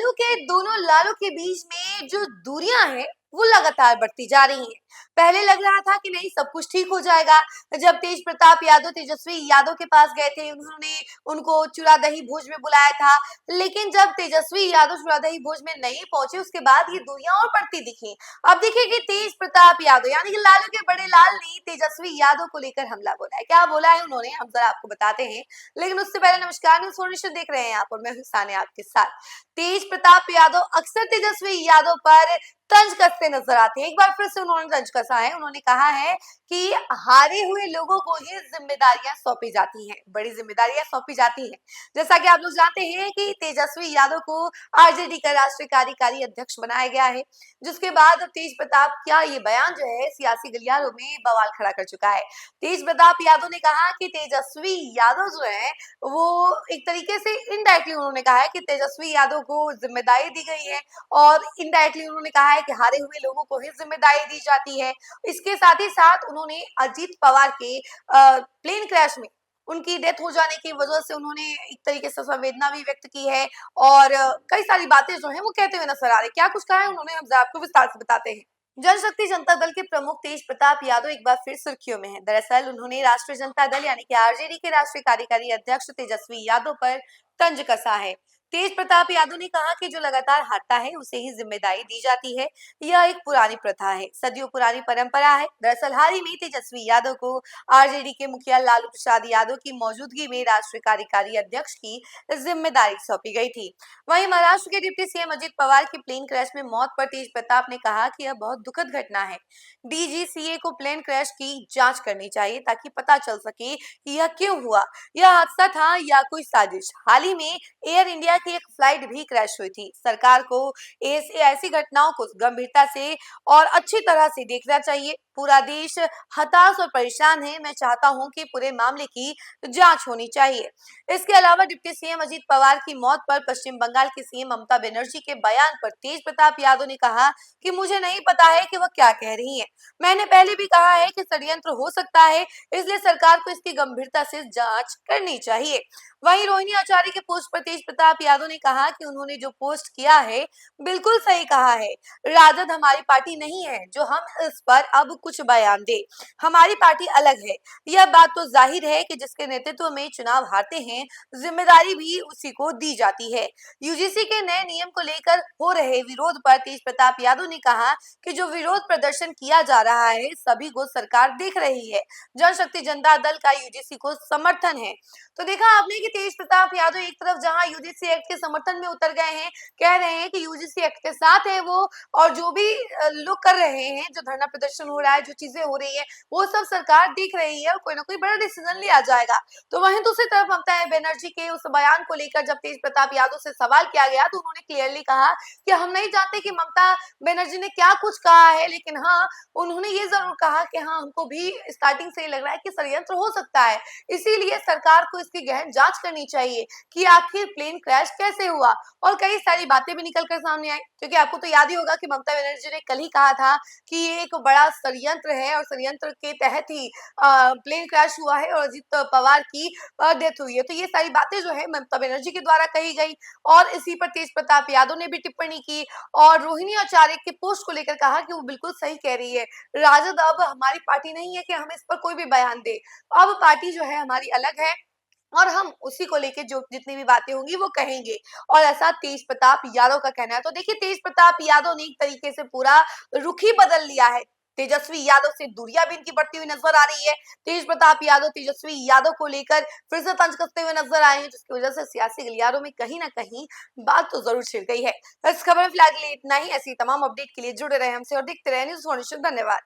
लालू के दोनों लालू के बीच में जो दूरियां हैं वो लगातार बढ़ती जा रही हैं। पहले लग रहा था कि नहीं सब कुछ ठीक हो जाएगा। जब तेज प्रताप यादव तेजस्वी यादव के पास गए थे, उन्होंने उनको चूड़ा-दही भोज में बुलाया था। लेकिन जब तेजस्वी यादव चूड़ा-दही भोज में नहीं पहुंचे, उसके बाद ये दूरियां और बढ़ती दिखी। अब देखिए कि तेज प्रताप यादव यानी कि लालू के बड़े लाल ने तेजस्वी यादव को लेकर हमला बोला है। क्या बोला है उन्होंने, हम जरा आपको बताते हैं। लेकिन उससे पहले नमस्कार, न्यूज़ फॉरनेशन देख रहे हैं आप और मैं हूं सानिया आपके साथ। तेज प्रताप यादव अक्सर तेजस्वी यादव पर तंज कसते नजर आते हैं। एक बार फिर से उन्होंने तंज कसा है। उन्होंने कहा है कि हारे हुए लोगों को ही जिम्मेदारियां सौंपी जाती हैं, बड़ी जिम्मेदारियां सौंपी जाती हैं। जैसा कि आप लोग जानते हैं कि तेजस्वी यादव को आरजेडी का राष्ट्रीय कार्यकारी अध्यक्ष बनाया गया है, जिसके बाद अब तेज प्रताप का ये बयान जो है सियासी गलियारों में बवाल खड़ा कर चुका है। तेज प्रताप यादव ने कहा कि तेजस्वी यादव जो है वो एक तरीके से इनडायरेक्टली उन्होंने कहा है कि तेजस्वी यादव को जिम्मेदारी दी गई है, और इनडायरेक्टली उन्होंने कहा है कि हारे हुए लोगों को ही जिम्मेदारी दी जाती है। इसके साथ ही साथ उन्होंने अजीत पवार के प्लेन क्रैश में उनकी डेथ हो जाने की वजह से उन्होंने एक तरीके से संवेदना भी व्यक्त की है, और कई सारी बातें जो है वो कहते हुए नजर आ रहे। क्या कुछ कहा है उन्होंने, हम आपको विस्तार से बताते हैं। जनशक्ति जनता दल के प्रमुख तेज प्रताप यादव एक बार फिर सुर्खियों में हैं। दरअसल उन्होंने राष्ट्रीय जनता दल यानी कि आरजेडी के राष्ट्रीय कार्यकारी अध्यक्ष तेजस्वी यादव पर तंज कसा है। तेज प्रताप यादव ने कहा कि जो लगातार हारता है उसे ही जिम्मेदारी दी जाती है। यह एक पुरानी प्रथा है, सदियों पुरानी परंपरा है। दरअसल हाल ही में तेजस्वी यादव को आरजेडी के मुखिया लालू प्रसाद यादव की मौजूदगी में राष्ट्रीय कार्यकारी अध्यक्ष की जिम्मेदारी सौंपी गई थी। वहीं महाराष्ट्र के डिप्टी सीएम अजित पवार की प्लेन क्रैश में मौत पर तेज प्रताप ने कहा कि यह बहुत दुखद घटना है। डीजीसीए को प्लेन क्रैश की जांच करनी चाहिए ताकि पता चल सके कि यह क्यों हुआ, यह हादसा था या कोई साजिश। हाल ही में एयर इंडिया की एक फ्लाइट भी क्रैश हुई थी। सरकार को ऐसी घटनाओं को गंभीरता से और अच्छी तरह से देखना चाहिए। पूरा देश हताश और परेशान है। मैं चाहता हूं कि पूरे मामले की जांच होनी चाहिए। इसके अलावा डिप्टी सीएम अजित पवार की मौत पर पश्चिम बंगाल की सीएम ममता बनर्जी के बयान पर तेज प्रताप यादव ने कहा कि मुझे नहीं पता है कि वह क्या कह रही हैं। मैंने पहले भी कहा है कि षड्यंत्र हो सकता है, इसलिए सरकार को इसकी गंभीरता से जांच करनी चाहिए। वहीं रोहिणी आचार्य के पोस्ट पर तेज प्रताप यादव ने कहा कि उन्होंने जो पोस्ट किया है बिल्कुल सही कहा है। राजद हमारी पार्टी नहीं है जो हम इस पर अब कुछ बयान दे। हमारी पार्टी अलग है। यह बात तो जाहिर है कि जिसके नेतृत्व में चुनाव हारते हैं जिम्मेदारी भी उसी को दी जाती है। यूजीसी के नए नियम को लेकर हो रहे विरोध पर तेज प्रताप यादव ने कहा कि जो विरोध प्रदर्शन किया जा रहा है सभी को सरकार देख रही है। जनशक्ति जनता दल का यूजीसी को समर्थन है। तो देखा आपने कि तेज प्रताप यादव एक तरफ जहां यूजीसी एक्ट के समर्थन में उतर गए हैं, कह रहे हैं कि यूजीसी एक्ट के साथ है वो, और जो भी लोग कर रहे हैं, जो धरना प्रदर्शन हो रहा है, जो चीजें हो रही है वो सब सरकार देख रही है और कोई ना कोई बड़ा डिसीजन लिया जाएगा। तो वहीं दूसरी तरफ ममता बनर्जी के उस बयान को लेकर जब तेज प्रताप यादव से सवाल किया गया तो उन्होंने क्लियरली कहा कि हम नहीं जानते कि ममता बनर्जी ने क्या कुछ कहा है, लेकिन हाँ उन्होंने ये जरूर कहा कि हाँ हमको भी स्टार्टिंग से ही लग रहा है कि षड्यंत्र हो सकता है, इसीलिए सरकार को इसकी गहन जांच करनी चाहिए कि आखिर प्लेन क्रैश कैसे हुआ। और कई सारी बातें भी निकल कर सामने आई, क्योंकि आपको तो याद ही होगा कि ममता बनर्जी ने कल ही कहा था कि ये एक बड़ा षड्यंत्र है और षड्यंत्र के तहत ही प्लेन क्रैश हुआ है और अजित पवार की डेथ हुई है। तो ये सारी बातें जो है ममता बनर्जी के द्वारा कही गई, और इसी पर तेज प्रताप यादव ने भी टिप्पणी की और रोहिणी आचार्य के पोस्ट को लेकर कहा कि वो बिल्कुल सही कह रही है। राजद अब हमारी पार्टी नहीं है कि हम इस पर कोई भी बयान दे। अब पार्टी जो है हमारी अलग है और हम उसी को लेके जो जितनी भी बातें होंगी वो कहेंगे, और ऐसा तेज प्रताप यादव का कहना है। तो देखिए तेज प्रताप यादव ने एक तरीके से पूरा रुख ही बदल लिया है। तेजस्वी यादव से दूरियां भी इनकी बढ़ती हुई नजर आ रही है। तेज प्रताप यादव तेजस्वी यादव को लेकर फिर से तंज कसते हुए नजर आए हैं, जिसकी वजह से सियासी गलियारों में कहीं ना कहीं बात तो जरूर छिड़ गई है। इस खबर में फिलहाल के लिए इतना ही। ऐसी तमाम अपडेट के लिए जुड़े रहे हमसे और देखते रहे न्यूज़ फॉरनेशन। धन्यवाद।